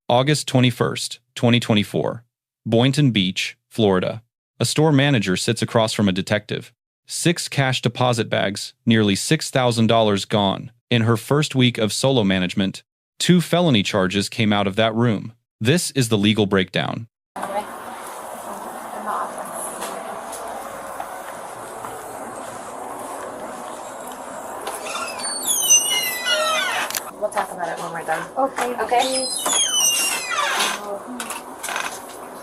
August 21st, 2024. Boynton Beach, Florida. A store manager sits across from a detective. 6 cash deposit bags, nearly $6,000 gone. In her first week of solo management, 2 felony charges came out of that room. This is the legal breakdown. We'll talk about it when we're done. Okay. Okay?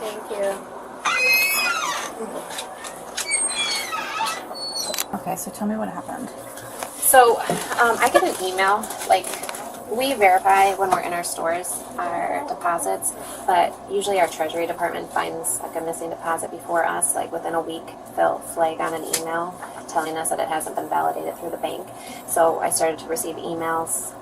Thank you. Okay, so tell me what happened. So, I get an email, like, we verify when we're in our stores, our deposits, but usually our treasury department finds like a missing deposit before us, like within a week, they'll flag on an email telling us that it hasn't been validated through the bank. So I started to receive emails.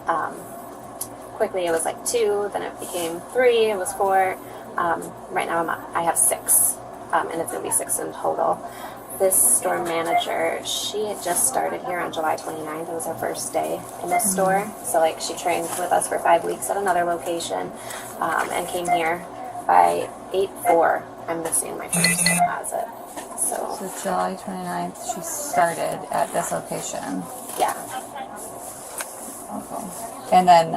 Quickly, it was like 2, then it became 3, it was 4. Right now I have 6, and it's going to be 6 in total. This store manager, she had just started here on July 29th. It was her first day in this store. So like she trained with us for 5 weeks at another location, and came here by 8/4. I'm missing my first deposit. So July 29th, she started at this location. yeah. Okay. And then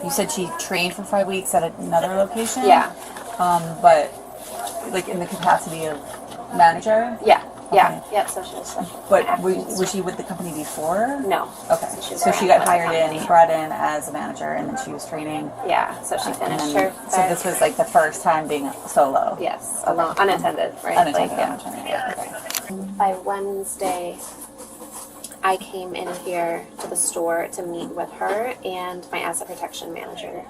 you said she trained for 5 weeks at another location? Yeah. But like in the capacity of manager? Yeah. Yeah. Okay. Yeah. So she was like, But was she with the company before? no. Okay. So she got hired in, brought in as a manager, and then she was training. Yeah. So she And finished then, her. so this was like the first time being solo. Yes. Alone, unattended. Right. Unattended. Like, yeah. unattended, yeah. Okay. By Wednesday, I came in here to the store to meet with her, and my asset protection manager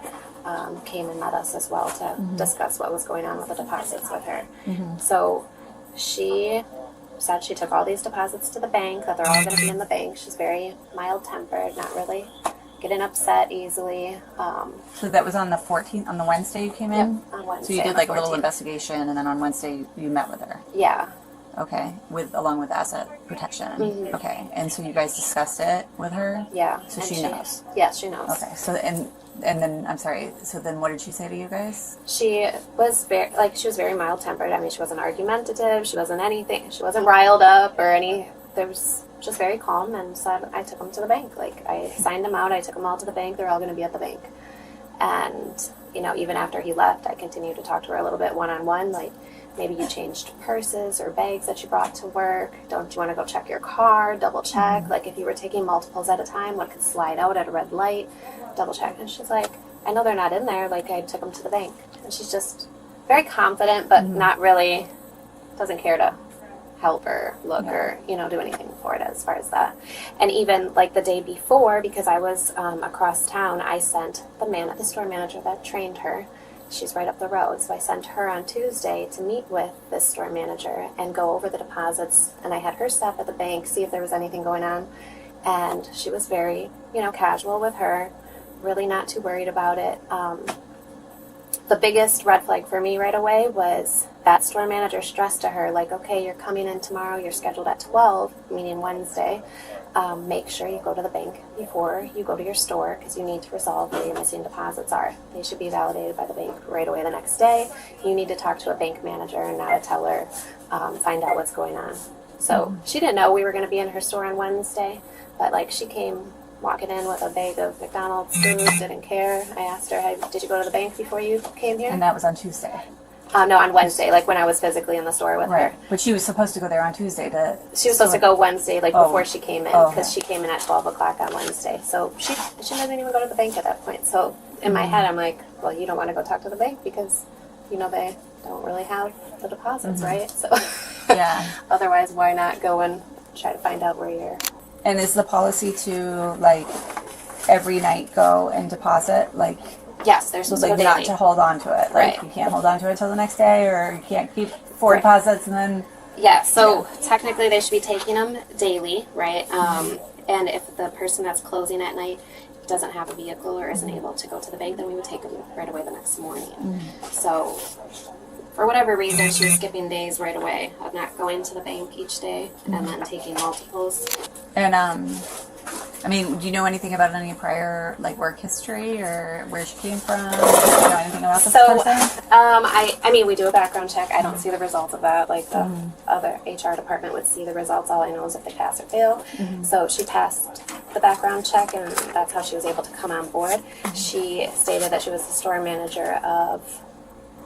came and met us as well to discuss what was going on with the deposits with her. So she said she took all these deposits to the bank, that they're all going to be in the bank. She's very mild-tempered, not really getting upset easily. So that was on the 14th, on the Wednesday you came in? Yep, on Wednesday. So you did on like the a little 14th. investigation, and then on Wednesday you met with her. Yeah. Okay, along with asset protection. Okay, and so you guys discussed it with her. Yeah. So and she knows. Yes, she knows. Okay, so and then I'm sorry. So then, what did she say to you guys? She was very mild-tempered. I mean, she wasn't argumentative. She wasn't anything. She wasn't riled up or any. There was just very calm, and said, I took them to the bank. Like, I signed them out. I took them all to the bank. They're all going to be at the bank. And, you know, even after he left, I continued to talk to her a little bit one-on-one. Like, maybe you changed purses or bags that you brought to work. Don't you want to go check your car? Double check. Like, if you were taking multiples at a time, what could slide out at a red light? Double check. And she's like, I know they're not in there. Like, I took them to the bank. And she's just very confident, but not really, doesn't care to help or look or, you know, do anything for it as far as that. And even like the day before, because I was across town, I sent the store manager that trained her. She's right up the road. So I sent her on Tuesday to meet with this store manager and go over the deposits. And I had her stop at the bank, see if there was anything going on. And she was very, you know, casual with her, really not too worried about it. The biggest red flag for me right away was that store manager stressed to her, like, okay, you're coming in tomorrow, you're scheduled at 12, meaning Wednesday. Make sure you go to the bank before you go to your store, because you need to resolve where your missing deposits are. They should be validated by the bank right away the next day. You need to talk to a bank manager and not a teller, find out what's going on. So she didn't know we were going to be in her store on Wednesday, but like she came walking in with a bag of McDonald's food, didn't care. I asked her, hey, did you go to the bank before you came here? And that was on Tuesday. No, on Wednesday, like when I was physically in the store with her. But she was supposed to go there on Tuesday to... She was supposed to go Wednesday, like before she came in, because okay. she came in at 12 o'clock on Wednesday. So she didn't even go to the bank at that point. So in my head, I'm like, well, you don't want to go talk to the bank because, you know, they don't really have the deposits, right? So Yeah. otherwise, why not go and try to find out where you're... And is the policy to, like, every night go and deposit, like... Yes, there's like not to hold on to it. Like, Right. you can't hold on to it till the next day, or you can't keep 4 deposits and then... Yeah, so technically they should be taking them daily, right? And if the person that's closing at night doesn't have a vehicle or isn't able to go to the bank, then we would take them right away the next morning. So for whatever reason, she was skipping days right away of not going to the bank each day and then taking multiples. And I mean, do you know anything about any prior like work history or where she came from? Do you know anything about this person? I mean, we do a background check. I don't see the results of that. Like the other HR department would see the results. All I know is if they pass or fail. So she passed the background check, and that's how she was able to come on board. She stated that she was the store manager of,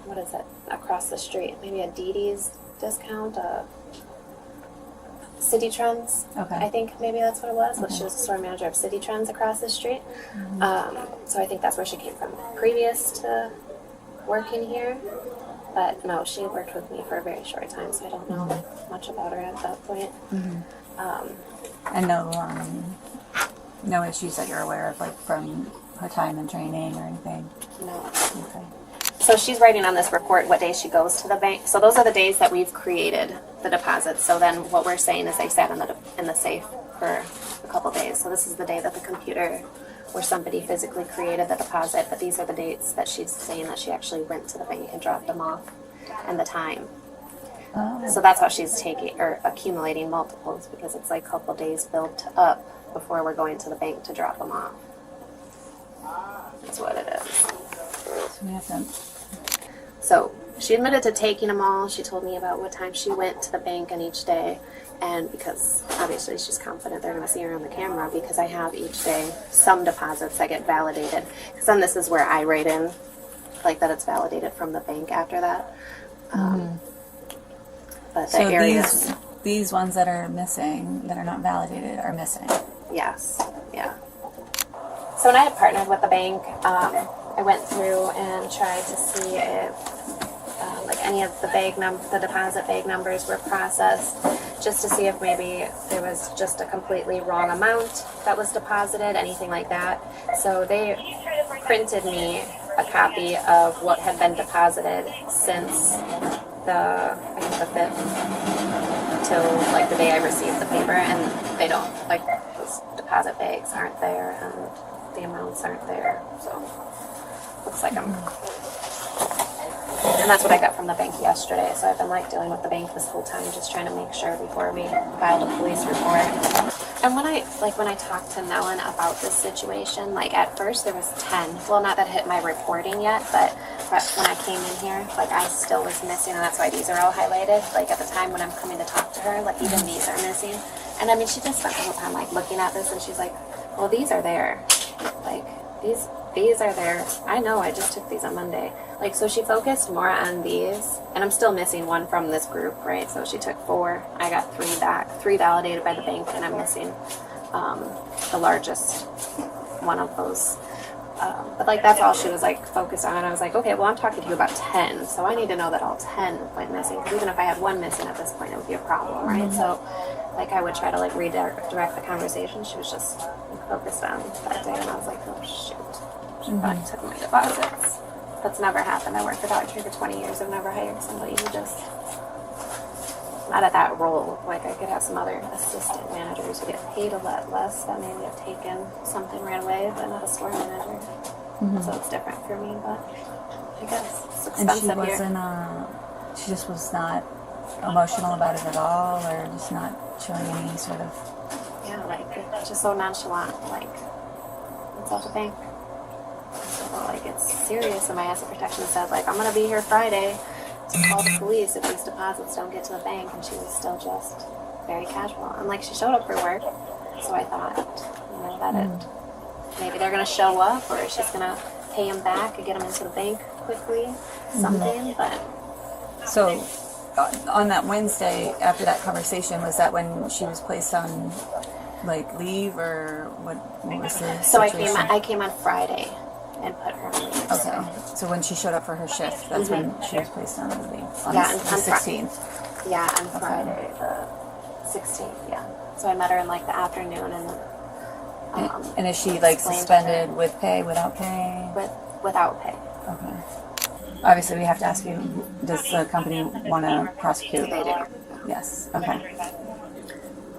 what is it, across the street? Maybe a Didi's discount, City Trends. Okay. I think maybe that's what it was. But she was the store manager of City Trends across the street. So I think that's where she came from previous to working here. But no, she worked with me for a very short time, so I don't know much about her at that point. And no issues that you're aware of, like from her time in training or anything? No. Okay. So she's writing on this report what day she goes to the bank. So those are the days that we've created the deposits. So then what we're saying is they sat in the safe for a couple days. So this is the day that the computer where somebody physically created the deposit, but these are the dates that she's saying that she actually went to the bank and dropped them off, and the time. So that's how she's taking or accumulating multiples, because it's like a couple days built up before we're going to the bank to drop them off. That's what it is. So we have to. So she admitted to taking them all. She told me about what time she went to the bank on each day. And because obviously she's confident they're going to see her on the camera, because I have each day some deposits that get validated. Because then this is where I write in, like, that it's validated from the bank after that. But the So areas... these ones that are missing, that are not validated, are missing. Yes, yeah. So when I had partnered with the bank, I went through and tried to see if like any of the deposit bag numbers were processed, just to see if maybe there was just a completely wrong amount that was deposited, anything like that. So they printed me a copy of what had been deposited since I think the 5th till like the day I received the paper, and they don't, like, those deposit bags aren't there and the amounts aren't there, so looks like and that's what I got from the bank yesterday. So I've been like dealing with the bank this whole time, just trying to make sure before we filed a police report. And when I talked to Nellen about this situation, like at first there was 10. Well, not that it hit my reporting yet, but when I came in here, like I still was missing, and that's why these are all highlighted. Like at the time when I'm coming to talk to her, like even these are missing. And I mean, she just spent the whole time like looking at this, and she's like, well, these are there. Like these are there. I know, I just took these on Monday. Like, so she focused more on these, and I'm still missing one from this group, right? So she took 4. I got 3 back, 3 validated by the bank, and I'm missing the largest one of those. But like that's all she was like focused on. And I was like, okay, well, I'm talking to you about 10, so I need to know that all 10 went missing. Because even if I had one missing at this point, it would be a problem, right? So like I would try to like redirect the conversation. She was just focused on that day, and I was like, oh shoot, she probably took my deposits. That's never happened. I worked for Dollar Tree for 20 years. I've never hired somebody who just not at that role. Like I could have some other assistant managers who get paid a lot less that maybe have taken something right away, but not a store manager. So it's different for me, but I guess it's expensive and she wasn't, she just was not emotional about it at all, or just not showing any sort of... Yeah, like it's just so nonchalant, like it's all the bank. So, like it's serious, and my asset protection said like I'm gonna be here Friday to call the police if these deposits don't get to the bank, and she was still just very casual. And like she showed up for work, so I thought, you know, that maybe they're gonna show up, or she's gonna pay him back and get him into the bank quickly, something. But so on that Wednesday after that conversation, was that when she was placed on like leave, or what was the so situation? I came on Friday and put her on leave. Okay, so when she showed up for her shift, that's when she was placed on leave, on Yeah, the on 16th. Yeah, on Friday the 16th, yeah. So I met her in like the afternoon, and and is she like explained to suspended her with pay, without pay? without pay. Okay. Obviously, we have to ask you, does the company want to prosecute? They do. Yes. Okay.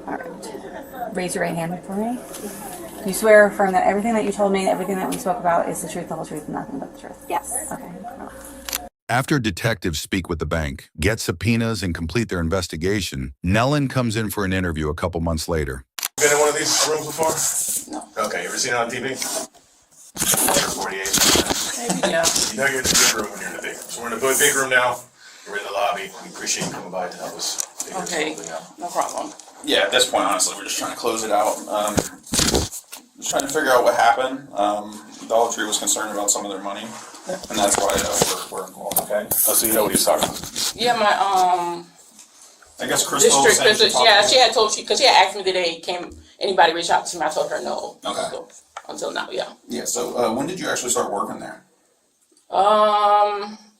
All right. Raise your right hand for me. You swear or affirm that everything that you told me, everything that we spoke about is the truth, the whole truth, and nothing but the truth? Yes. Okay. After detectives speak with the bank, get subpoenas, and complete their investigation, Nellen comes in for an interview a couple months later. Been in one of this room before? No. Okay, you ever seen it on TV? 48. Maybe, yeah. You know you're in the big room when you're in the big room. So we're in the big room now. We're in the lobby. We appreciate you coming by to help us figure this Okay, whole thing out. no problem. Yeah, at this point, honestly, we're just trying to close it out. Just trying to figure out what happened. Dollar Tree was concerned about some of their money, and that's why we're involved. Okay. Oh, so you know what he's talking about? Yeah, my I guess Crystal. district, said she yeah, she had told because she had asked me today, anybody reach out to me? I told her no. Okay. So, until now, yeah. Yeah. So when did you actually start working there?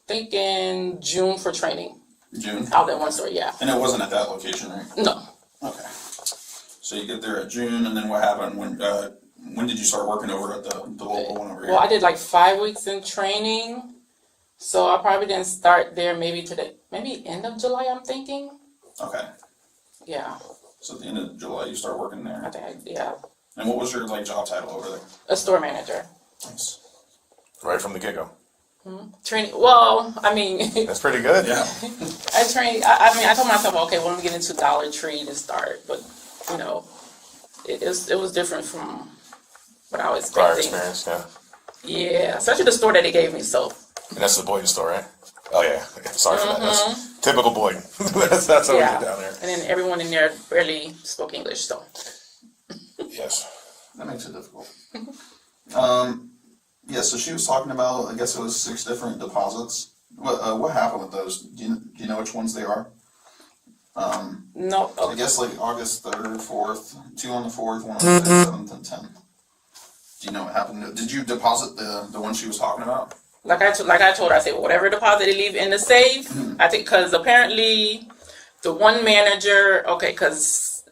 Think in June for training. June. Out at one store, yeah. And it wasn't at that location, right? No. Okay. So you get there at June, and then what happened when did you start working over at the local one over here? Well, I did like 5 weeks in training, so I probably didn't start there maybe end of July. I'm thinking. Okay. Yeah, So at the end of July, you start working I there. think yeah, And what was your job title over there? a store manager. Nice. Right from the get-go. Training. Well, I mean, That's pretty good. Yeah. I trained. I told myself, okay, well, let me get into Dollar Tree to start, but you know, it was different from what I was Prior expecting. experience, yeah. Yeah, especially the store that they gave me. So And that's the Boynton store, right? Oh, yeah. Okay, sorry for that. That's typical Boynton. that's what we yeah, do down there. and then everyone in there barely spoke English. So Yes. That makes it difficult. Yeah, so she was talking about, I guess it was 6 different deposits. What happened with those? Do you know which ones they are? no. I guess August 3rd, 4th, 2 on the 4th, 1 on the 6th, 7th, and 10th. Do you know what happened? Did you deposit the one she was talking about? Like I told her, I said, whatever deposit they leave in the safe, I think, because apparently the one manager, because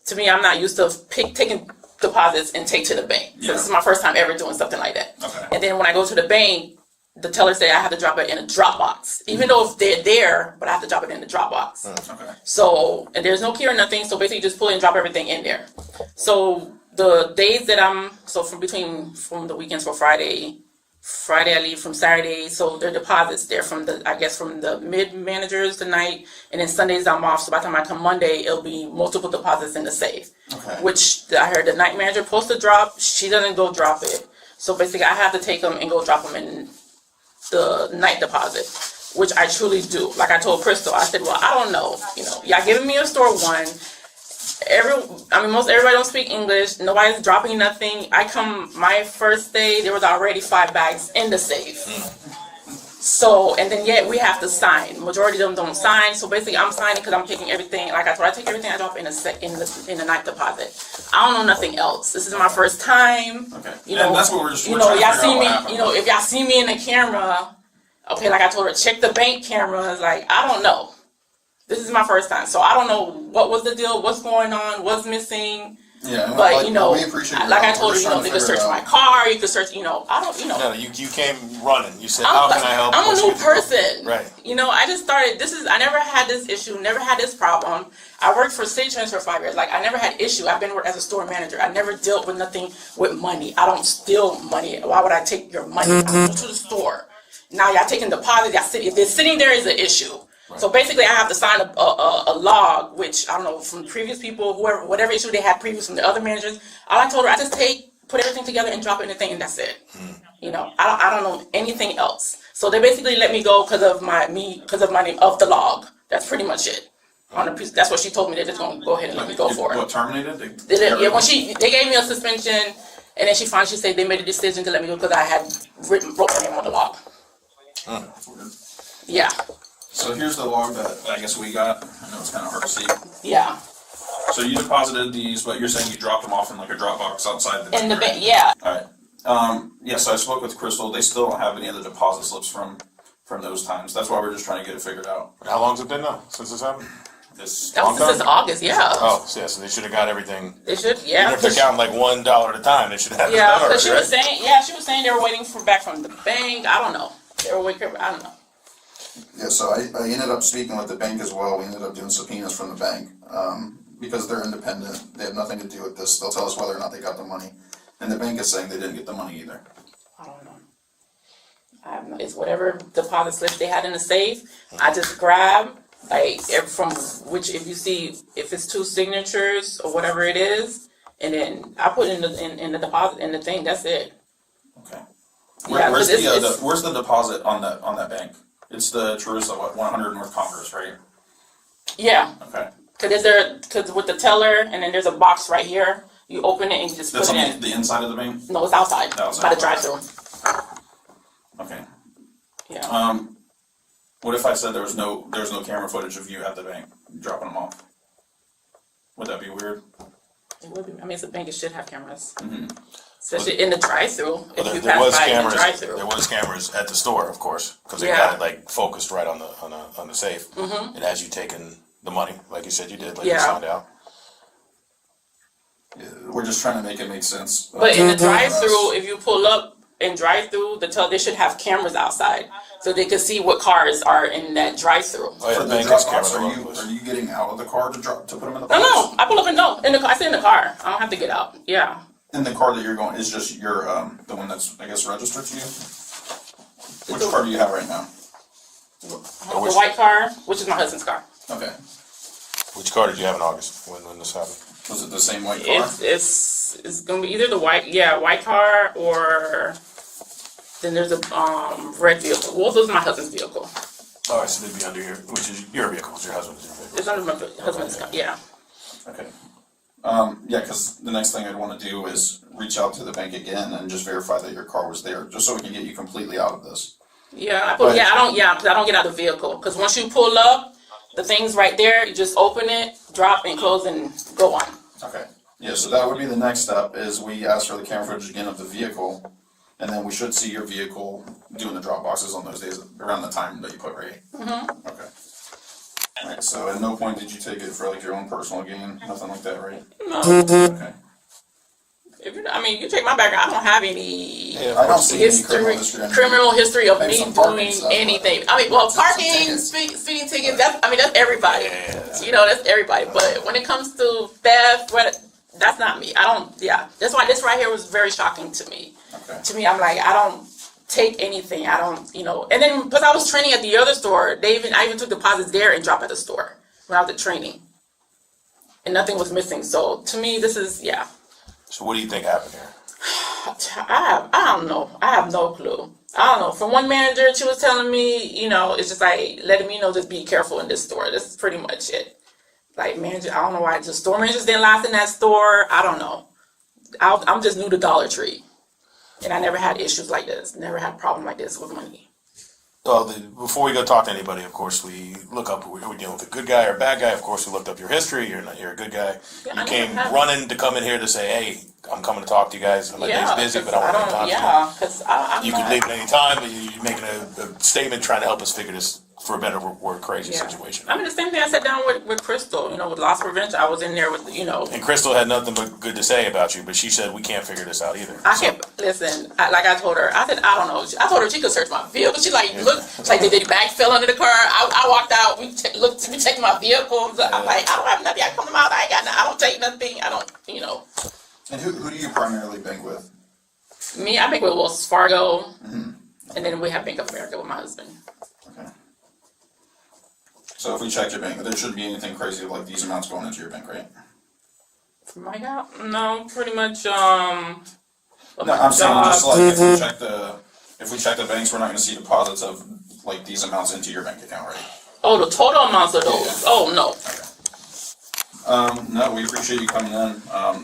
to me, I'm not used to taking deposits and take to the bank. So this is my first time ever doing something like that. Okay. And then when I go to the bank, the teller said I have to drop it in a drop box, even though if they're there, but I have to drop it in the drop box. Okay. So, and there's no key or nothing, so basically just pull it and drop everything in there. So the days that from the weekends for Friday I leave from Saturday, so their deposits there from the mid managers tonight, and then Sundays I'm off, so by the time I come Monday, it'll be multiple deposits in the safe. Okay. Which I heard the night manager supposed to drop, she doesn't go drop it. So basically I have to take them and go drop them in the night deposit, which I truly do. Like I told Crystal, I said, well, I don't know, y'all giving me a store one. Most everybody don't speak English. Nobody's dropping nothing. My first day, there was already 5 bags in the safe. So, and then yet we have to sign. Majority of them don't sign. So basically, I'm signing because I'm taking everything. Like I take everything I drop in the night deposit. I don't know nothing else. This is my first time. Okay. And that's what we're trying y'all to figure see out me. what happened. If y'all see me in the camera, okay. Like I told her, check the bank cameras. Like I don't know. This is my first time, so I don't know what was the deal, what's going on, what's missing. Yeah, but we appreciate like I it. told her, they could search my car, you could search, I don't, No, you came running. You said, how can I help? I'm a new person. Right. I just started, I never had this issue, never had this problem. I worked for City Trends for 5 years. Like, I never had issue. I've been working as a store manager. I never dealt with nothing with money. I don't steal money. Why would I take your money? I go to the store. Now y'all taking deposits. If they're sitting there is an issue. Right. So basically, I have to sign a log, which I don't know from previous people, whatever issue they had previous from the other managers. All I told her, I just put everything together and drop it in the thing, and that's it. I don't know anything else. So they basically let me go because of my name of the log. That's pretty much it. That's what she told me. They're just gonna go ahead and let me go for it. What, terminated? They gave me a suspension, and then she said they made a decision to let me go because I had wrote my name on the log. Yeah. So here's the log that I guess we got. I know it's kind of hard to see. Yeah. So you deposited these, but you're saying you dropped them off in like a drop box outside the bank, in the right? bank, yeah. All right. Yeah, so I spoke with Crystal. They still don't have any other deposit slips from those times. That's why we're just trying to get it figured out. How long's it been now since this happened? That was since August, yeah. Oh, so yeah, so they should have got everything. They should, yeah. Even if they're counting like $1 at a time, they should have it Yeah, done because already, she was saying they were waiting back from the bank. I don't know. They were waiting, I don't know. Yeah, so I ended up speaking with the bank as well. We ended up doing subpoenas from the bank because they're independent. They have nothing to do with this. They'll tell us whether or not they got the money. And the bank is saying they didn't get the money either. I don't know. It's whatever deposit slips they had in the safe. I just grab, if it's 2 signatures or whatever it is, and then I put in the deposit in the thing. That's it. Okay. Yeah, Where's 'cause it's- where's the deposit on that bank? It's the Teresa 100 North Congress, right? Yeah, Okay. because with the teller, and then there's a box right here. You open it and you just That's put on it in. the inside of the bank. No, it's outside Outside. by the drive-through. Okay. Yeah. What if I said there's no camera footage of you at the bank dropping them off? Would that be weird? It would be. I mean, it's a bank. It should have cameras. Mm-hmm. Especially in the drive-through. If Well, you there pass was by in the cameras. drive-through. There was cameras at the store, of course, because they Yeah. got it like focused right on the safe. Mm-hmm. And as you taken the money, like you said you did, like you Yeah. signed out. Yeah, we're just trying to make it make sense. But in the for us. drive-through, if you pull up and drive-through, they should have cameras outside so they can see what cars are in that drive-through. Oh yeah, For the the bank has drop-offs, cameras. are you getting out of the car to put them in the No, box? no, I pull up and no. I sit in the car. I don't have to get out. Yeah. In the car that you're going is just your the one that's I guess registered to you. Which car do you have right now? The white car, which is my husband's car. Okay. Which car did you have in August when this happened? Was it the same white car? It's gonna be either the white car, or then there's a red vehicle. Well, this is my husband's vehicle. Oh, I so they'd be under here, which is your vehicle, it's your husband's vehicle. It's under my husband's car. Yeah. Okay. Yeah, because the next thing I'd want to do is reach out to the bank again and just verify that your car was there, just so we can get you completely out of this. Yeah, But- because I don't get out of the vehicle. Because once you pull up, the thing's right there. You just open it, drop, and close, and go on. Okay. Yeah, so that would be the next step, is we ask for the camera footage again of the vehicle, and then we should see your vehicle doing the drop boxes on those days around the time that you put, right? Mm-hmm. Okay. Alright, so at no point did you take it for like your own personal gain, nothing like that, right? No. Okay. You check my background. I don't have any I don't see any criminal history of Maybe me some parking doing stuff, but- anything. Well, Some parking, tickets. speeding tickets. That's everybody. Yeah. That's everybody. But when it comes to theft, that's not me. I don't. Yeah, that's why this right here was very shocking to me. Okay. To me, I'm like, I don't take anything. I don't, And then because I was training at the other store, I even took deposits there and dropped at the store when I was at training, and nothing was missing. So to me, this is So what do you think happened here? I don't know. I have no clue. I don't know. From one manager, she was telling me, it's just like letting me know, just be careful in this store. That's pretty much it. Like manager, I don't know why. Just store managers didn't last in that store. I don't know. I'm just new to Dollar Tree, and I never had issues like this. Never had a problem like this with money. Well, before we go talk to anybody, of course, we look up, are we dealing with a good guy or a bad guy? Of course, we looked up your history. You're a good guy. Yeah, You I came never have. running to come in here to say, hey, I'm coming to talk to you guys. My day's busy, but I want to make time for you. Yeah, because I'm You not, could leave at any time, but you're making a statement trying to help us figure this, for a better word, crazy situation. I mean, the same thing I sat down with Crystal, with loss prevention. I was in there with, And Crystal had nothing but good to say about you, but she said we can't figure this out either. I can't listen. Like I told her, I said I don't know. I told her she could search my vehicle. She look. She's like, did the bag fell under the car? I walked out. We checked my vehicle. I'm like, I don't have nothing. I come out. I ain't got nothing. I don't take nothing. I don't. And who do you primarily bank with? Me, I bank with Wells Fargo, and then we have Bank of America with my husband. Okay. So if we check your bank, there shouldn't be anything crazy like these amounts going into your bank, right? From my God, no, pretty much. No, I'm saying just like if we check the banks, we're not going to see deposits of like these amounts into your bank account, right? Oh, the total amounts of those. Yeah. Oh no. No, we appreciate you coming in.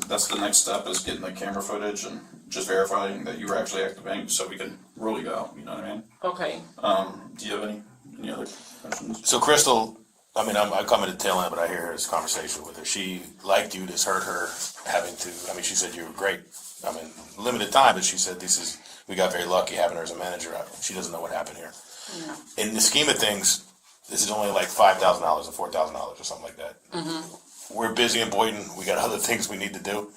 That's the next step, is getting the camera footage and just verifying that you were actually at the bank so we can rule you out, you know what I mean? Okay. Do you have any other questions? So Crystal, I'm coming to the tail end, but I hear this conversation with her. She liked you. This hurt her having to. She said you were great. Limited time, but she said we got very lucky having her as a manager. She doesn't know what happened here. Yeah. In the scheme of things, this is only like $5,000 or $4,000 or something like that. We're busy in Boynton. We got other things we need to do.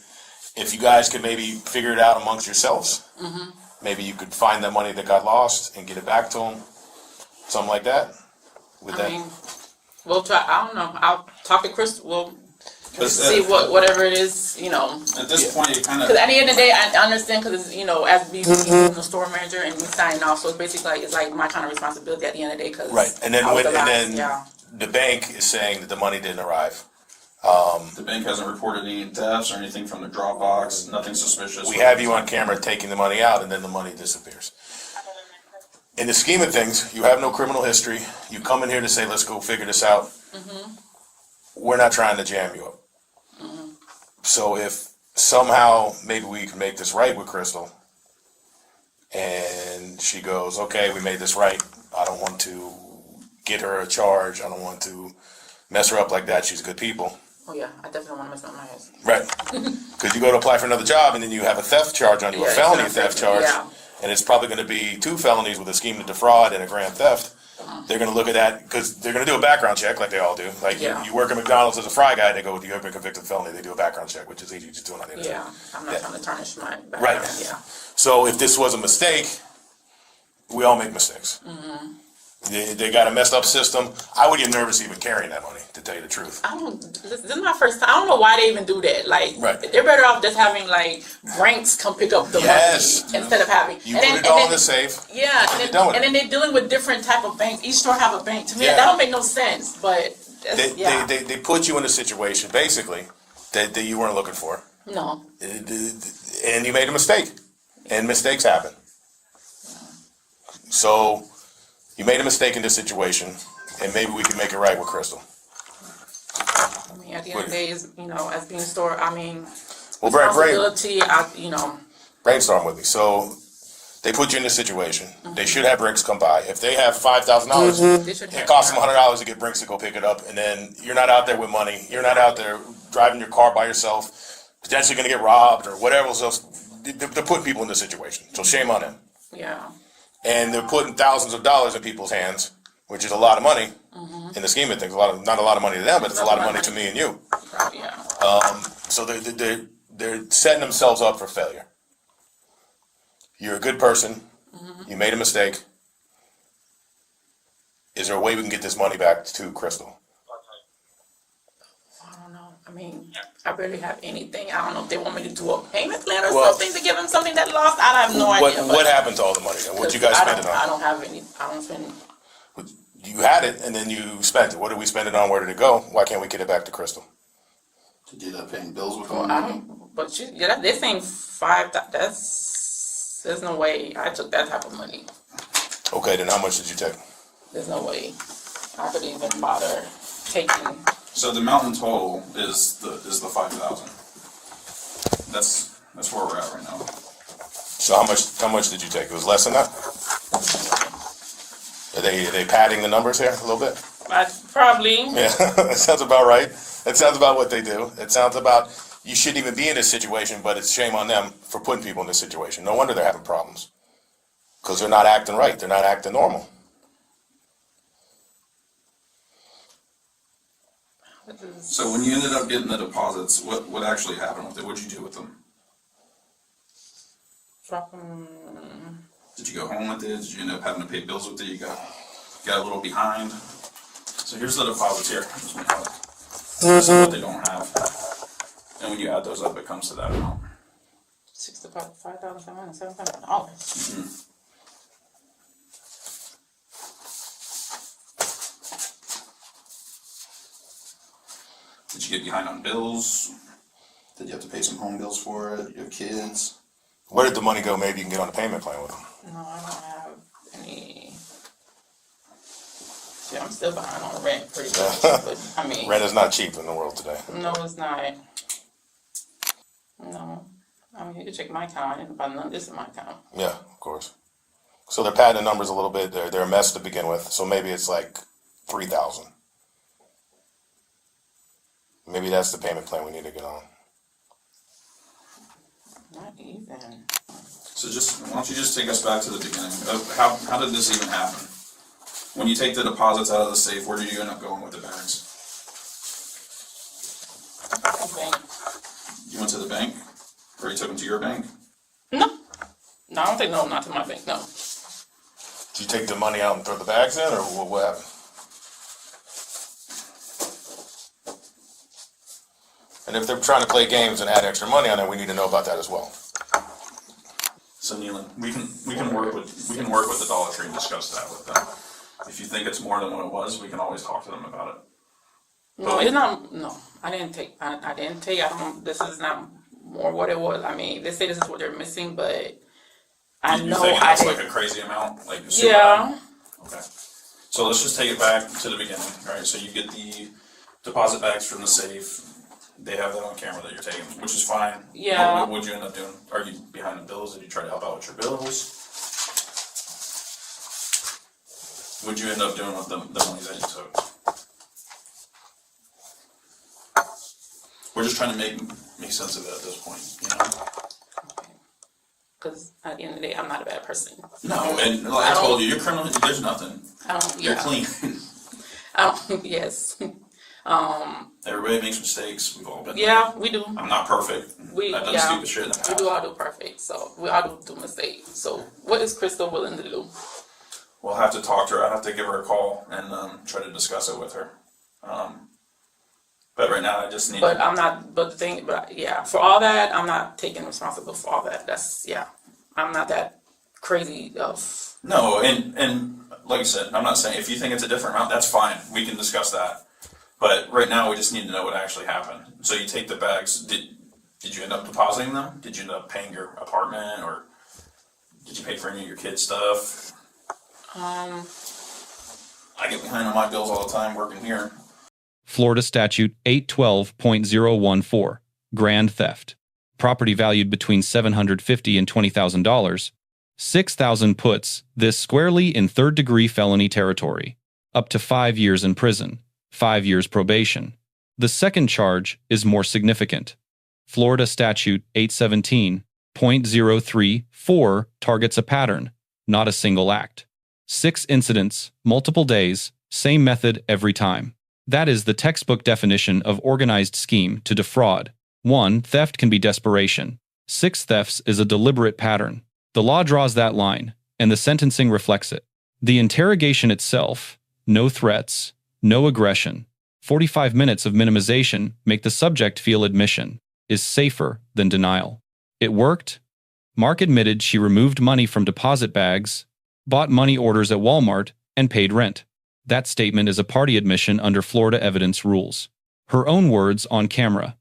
If you guys could maybe figure it out amongst yourselves, maybe you could find that money that got lost and get it back to them. Something like that. We'll try. I don't know. I'll talk to Chris. We'll see At whatever it is. this point, it kind Because at of, the end of the day, I understand, because as being the store manager and me signing off, so it's basically it's like my kind of responsibility at the end of the day. Cause Right, and then I was when the and last- then the bank is saying that the money didn't arrive. The bank hasn't reported any thefts or anything from the Dropbox, nothing suspicious. We have you on camera taking the money out, and then the money disappears. In the scheme of things, you have no criminal history. You come in here to say, let's go figure this out. We're not trying to jam you up. So if somehow maybe we can make this right with Crystal, and she goes, okay, we made this right. I don't want to get her a charge. I don't want to mess her up like that. She's good people. Oh yeah, I definitely want to mess up my ass. Right. Because you go to apply for another job, and then you have a theft charge on you, a felony theft charge. Yeah. And it's probably going to be 2 felonies with a scheme to defraud and a grand theft. They're going to look at that because they're going to do a background check like they all do. Like you work at McDonald's as a fry guy, they go, you've been convicted of felony. They do a background check, which is easy to do on the internet. Yeah, I'm not trying to tarnish my background. Right. Yeah. So if this was a mistake, we all make mistakes. They got a messed up system. I would get nervous even carrying that money, to tell you the truth. This is my first time. I don't know why they even do that. Like, they're better off just having like ranks come pick up the money instead of having. You put it all in the safe. Yeah, and then they're dealing with different type of banks. Each store have a bank. To me, that don't make no sense. But they put you in a situation basically that you weren't looking for. No. And you made a mistake, and mistakes happen. So you made a mistake in this situation, and maybe we can make it right with Crystal. I mean, at the end of the day, as being a store, I mean, responsibility, responsibility, brainstorm with me. So they put you in this situation. They should have Brinks come by. If they have $5,000, it costs them $100 to get Brinks to go pick it up, and then you're not out there with money. You're not out there driving your car by yourself, potentially going to get robbed or whatever else. They're putting people in this situation, so shame on them. Yeah. And they're putting thousands of dollars in people's hands, which is a lot of money in the scheme of things. Not a lot of money to them, but it's a lot of money to me and you. Yeah. So they're setting themselves up for failure. You're a good person. You made a mistake. Is there a way we can get this money back to Crystal? I don't know. I mean, I barely have anything. I don't know if they want me to do a payment plan or something to give them something that lost. I have no idea. What happened to all the money? What you guys spend it on? I don't have any. I don't spend. You had it, and then you spent it. What did we spend it on? Where did it go? Why can't we get it back to Crystal? To do that paying bills with Well, I don't. But they're saying there's no way I took that type of money. Okay, then how much did you take? There's no way I could even bother taking. So the amount in total is the 5,000. That's where we're at right now. So how much did you take? It was less than that? Are they padding the numbers here a little bit? Probably. Yeah, that sounds about right. That sounds about what they do. It sounds about you shouldn't even be in this situation, but it's shame on them for putting people in this situation. No wonder they're having problems. Because they're not acting right. They're not acting normal. So when you ended up getting the deposits, what actually happened with it? What'd you do with them? Drop them. Did you go home with it? Did you end up having to pay bills with it? You got a little behind. So here's the deposits here. This is what they don't have. And when you add those up, it comes to that amount. $65,707. Did you get behind on bills? Did you have to pay some home bills for it? You have kids? Where did the money go? Maybe you can get on a payment plan with them. No, I don't have any. Yeah, I'm still behind on rent pretty much. But I mean, Rent is not cheap in the world today. no, it's not. No. I mean, you can check my account. I didn't buy none of this in my account. Yeah, of course. So they're padding the numbers a little bit. They're a mess to begin with. So maybe it's like 3,000. Maybe that's the payment plan we need to get on. Not even. So why don't you just take us back to the beginning of how did this even happen? When you take the deposits out of the safe, where did you end up going with the bags? Bank. You went to the bank? Or you took them to your bank? No, I don't think not to my bank. No. Did you take the money out and throw the bags in, or what happened? And if they're trying to play games and add extra money on it, we need to know about that as well. So Neelan, we can work with the Dollar Tree and discuss that with them. If you think it's more than what it was, we can always talk to them about it. No, it's not. No, I didn't take. I didn't take. I don't. This is not more what it was. I mean, they say this is what they're missing, but I You know think I that's did. like a crazy amount? Like super Yeah. high? Okay. So let's just take it back to the beginning, right? So you get the deposit bags from the safe. They have that on camera that you're taking, which is fine. Yeah. What'd you end up doing? Are you behind the bills? Did you try to help out with your bills? What'd you end up doing with the money that you took? We're just trying to make sense of it at this point, you know? Because at the end of the day, I'm not a bad person. No, and like I told you, you're criminal. There's nothing. I don't. You're Yeah. clean. Yes. Everybody makes mistakes. We've all been there. Yeah, we do. I'm not perfect. I've done stupid shit in the We past. do all do perfect. So we all do mistakes. So what is Crystal willing to do? We'll have to talk to her. I'll have to give her a call and try to discuss it with her. But right now, I just need. But I'm not. But the thing. But yeah, for all that, I'm not taking responsibility for all that. That's yeah. I'm not that crazy of. No, and like I said, I'm not saying if you think it's a different amount, that's fine. We can discuss that. But right now, we just need to know what actually happened. So you take the bags. Did you end up depositing them? Did you end up paying your apartment, or did you pay for any of your kids' stuff? I get behind on my bills all the time working here. Florida Statute 812.014, grand theft. Property valued between $750 and $20,000. 6,000 puts this squarely in third-degree felony territory. Up to 5 years in prison, 5 years probation. The second charge is more significant. Florida Statute 817.034 targets a pattern, not a single act. 6 incidents, multiple days, same method every time. That is the textbook definition of organized scheme to defraud. 1. Theft can be desperation. 6 thefts is a deliberate pattern. The law draws that line, and the sentencing reflects it. The interrogation itself, no threats, no aggression, 45 minutes of minimization make the subject feel admission, is safer than denial. It worked. Mark admitted she removed money from deposit bags, bought money orders at Walmart, and paid rent. That statement is a party admission under Florida evidence rules. Her own words on camera.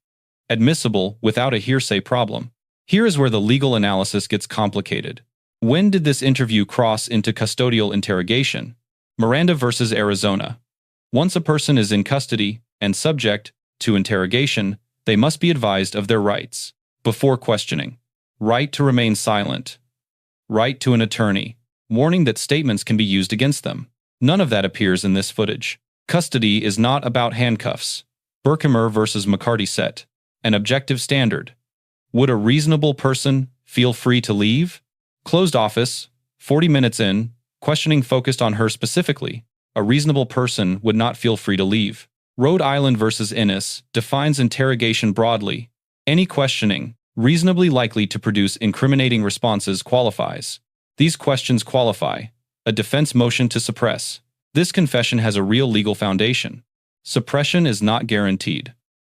Admissible without a hearsay problem. Here is where the legal analysis gets complicated. When did this interview cross into custodial interrogation? Miranda versus Arizona. Once a person is in custody and subject to interrogation, they must be advised of their rights before questioning. Right to remain silent. Right to an attorney. Warning that statements can be used against them. None of that appears in this footage. Custody is not about handcuffs. Berkemer versus McCarty set. An objective standard. Would a reasonable person feel free to leave? Closed office, 40 minutes in, questioning focused on her specifically. A reasonable person would not feel free to leave. Rhode Island versus Innis defines interrogation broadly. Any questioning, reasonably likely to produce incriminating responses qualifies. These questions qualify. A defense motion to suppress. This confession has a real legal foundation. Suppression is not guaranteed.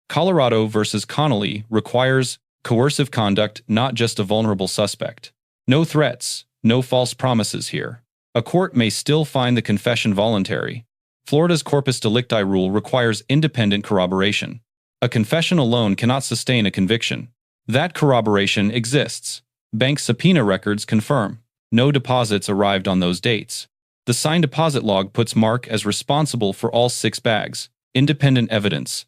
Colorado versus Connelly requires coercive conduct, not just a vulnerable suspect. No threats, no false promises here. A court may still find the confession voluntary. Florida's corpus delicti rule requires independent corroboration. A confession alone cannot sustain a conviction. That corroboration exists. Bank subpoena records confirm. No deposits arrived on those dates. The signed deposit log puts Mark as responsible for all 6 bags. Independent evidence.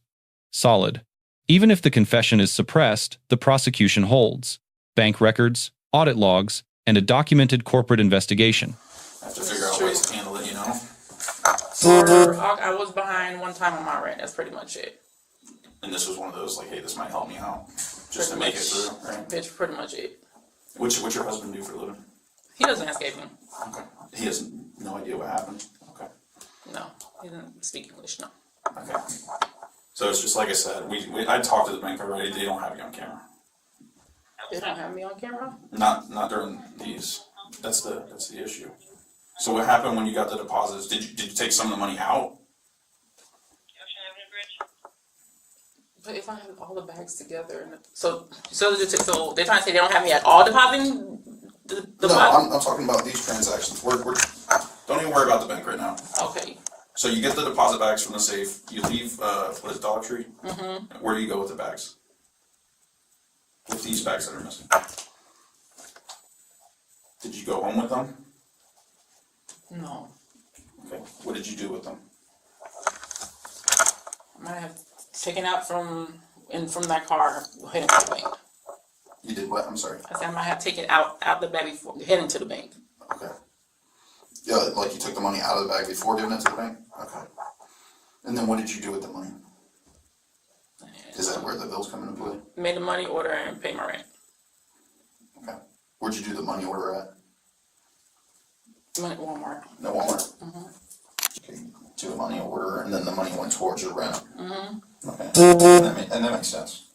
Solid. Even if the confession is suppressed, the prosecution holds. Bank records, audit logs, and a documented corporate investigation. I have to figure out ways to handle it, you know? I was behind one time on my rent. That's pretty much it. And this was one of those, like, hey, this might help me out. Just to make it through, right? That's pretty much it. What's your husband do for a living? He doesn't escape me. Okay. He has no idea what happened? Okay. No, he doesn't speak English. No. Okay. So it's just like I said, I talked to the bank already, they don't have you on camera. They don't have me on camera. Not during these. That's the issue. So what happened when you got the deposits? Did you take some of the money out? But if I have all the bags together, and so they're trying to say they don't have me at all depositing the No, I'm talking about these transactions. Don't even worry about the bank right now. Okay. So you get the deposit bags from the safe, you leave, what is it, Dollar Tree? Mm-hmm. Where do you go with the bags? With these bags that are missing? Did you go home with them? No. Okay, what did you do with them? I might have taken out from that car, heading to the bank. You did what? I'm sorry. I said I might have taken out the bag before heading to the bank. Okay. Yeah, like you took the money out of the bag before giving it to the bank? Okay. And then what did you do with the money? Is that where the bills come into play? Made a money order and paid my rent. Okay. Where'd you do the money order at? Money at Walmart. No Walmart? Okay, do a money order, and then the money went towards your rent? Okay, and that makes sense.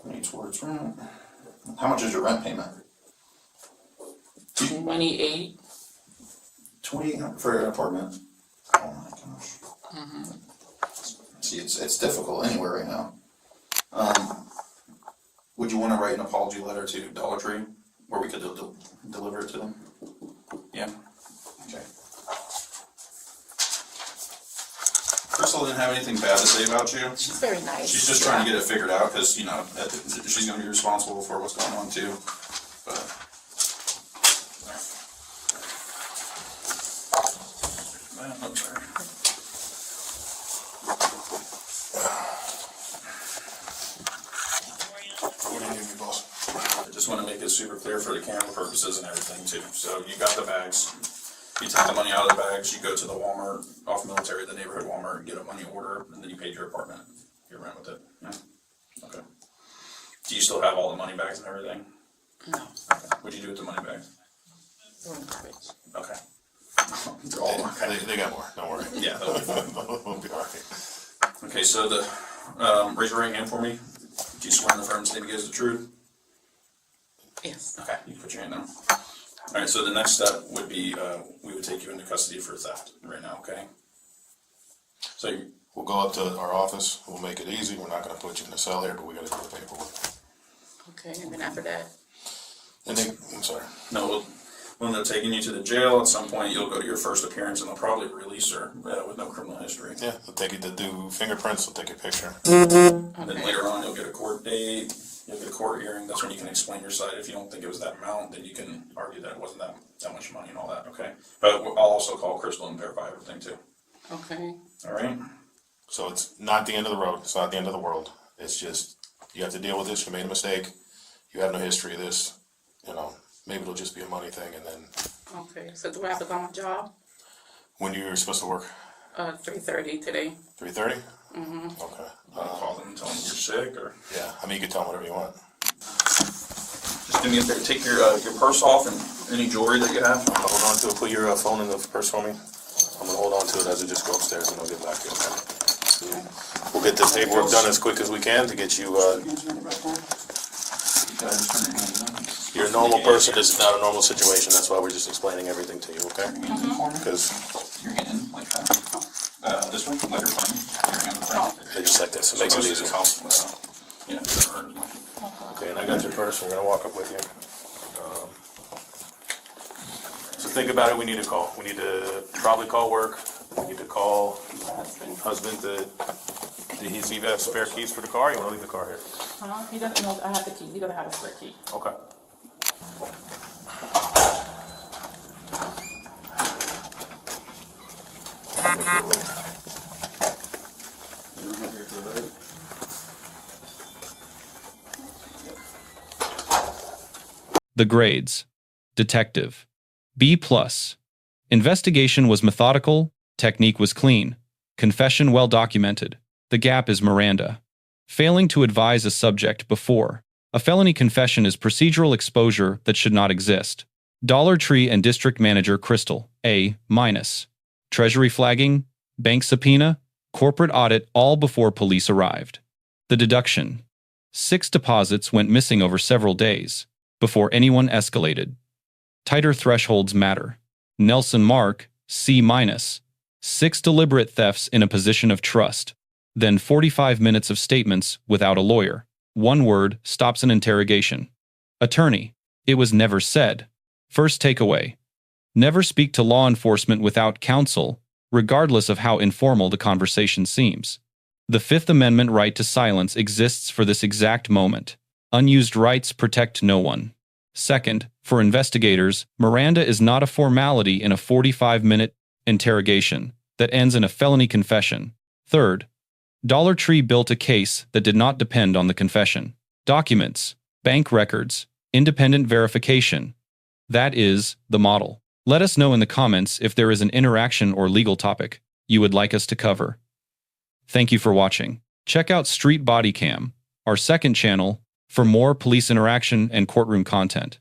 Money towards rent. How much is your rent payment? 28. 28 for your apartment? Oh my gosh. See, it's difficult anywhere right now. Would you want to write an apology letter to Dollar Tree, where we could deliver it to them? Yeah? Okay. Crystal didn't have anything bad to say about you. She's very nice. She's just trying to get it figured out, because, you know, she's gonna be responsible for what's going on too, but. I'm sorry. What do you need, boss? I just wanna make it super clear for the camera purposes and everything too. So you got the bags, you take the money out of the bags, you go to the Walmart, off Military, the neighborhood Walmart, and get a money order, and then you paid your apartment, your rent with it, yeah? Okay. Do you still have all the money bags and everything? No. Okay. What'd you do with the money bags? They're in the garbage. Okay. They're all, okay. They got more, don't worry. Yeah, that'll be fine. We'll be all right. Okay, so raise your right hand for me. Do you swear in the firm statement gives the truth? Yes. Okay, you can put your hand down. Alright, so the next step would be, we would take you into custody for theft right now, okay? So, We'll go up to our office, we'll make it easy, we're not gonna put you in the cell here, but we gotta do the paperwork. Okay, and then after that, And then, I'm sorry. no, when they're taking you to the jail, at some point you'll go to your first appearance and they'll probably release her with no criminal history. Yeah, they'll take you to do fingerprints, they'll take your picture. And then later on, you'll get a court date, you'll get a court hearing, that's when you can explain your side. If you don't think it was that amount, then you can argue that it wasn't that much money and all that, okay? But I'll also call Crystal and verify everything too, okay. alright? So it's not the end of the road, it's not the end of the world. It's just, you have to deal with this, you made a mistake, you have no history of this, you know, maybe it'll just be a money thing, and then Okay, so do I have to go on my job? when you're supposed to work, 3:30 today. 3:30? Okay. Call them and tell them you're sick, or Yeah, I mean, you can tell them whatever you want. just do me a favor, take your purse off and any jewelry that you have. Hold on to it, put your phone in the purse for me. I'm gonna hold on to it as I just go upstairs and I'll get back to you, okay? We'll get this paperwork done as quick as we can to get you, you're a normal person, this is not a normal situation, that's why we're just explaining everything to you, okay? Because Your hand like that. This way, like your phone. Your hand like just like this, it makes it easy. Yeah. Okay, and I got your purse, we're gonna walk up with you. So think about it, we need a call. We need to probably call work, we need to call husband to, did he leave spare keys for the car, or you wanna leave the car here? He doesn't know I have the key. He doesn't have a spare key. Okay. The grades. Detective. B+. Investigation was methodical, technique was clean, confession well documented. The gap is Miranda. Failing to advise a subject before. A felony confession is procedural exposure that should not exist. Dollar Tree and District Manager Crystal, A-. Treasury flagging, bank subpoena, corporate audit all before police arrived. The deduction. 6 deposits went missing over several days, before anyone escalated. Tighter thresholds matter. Nelson Mark, C-. 6 deliberate thefts in a position of trust. Then 45 minutes of statements without a lawyer. 1 word stops an interrogation. Attorney. It was never said. First takeaway. Never speak to law enforcement without counsel, regardless of how informal the conversation seems. The Fifth Amendment right to silence exists for this exact moment. Unused rights protect no one. Second, for investigators, Miranda is not a formality in a 45-minute interrogation that ends in a felony confession. Third, Dollar Tree built a case that did not depend on the confession. Documents, bank records, independent verification. That is the model. Let us know in the comments if there is an interaction or legal topic you would like us to cover. Thank you for watching. Check out Street Bodycam, our second channel, for more police interaction and courtroom content.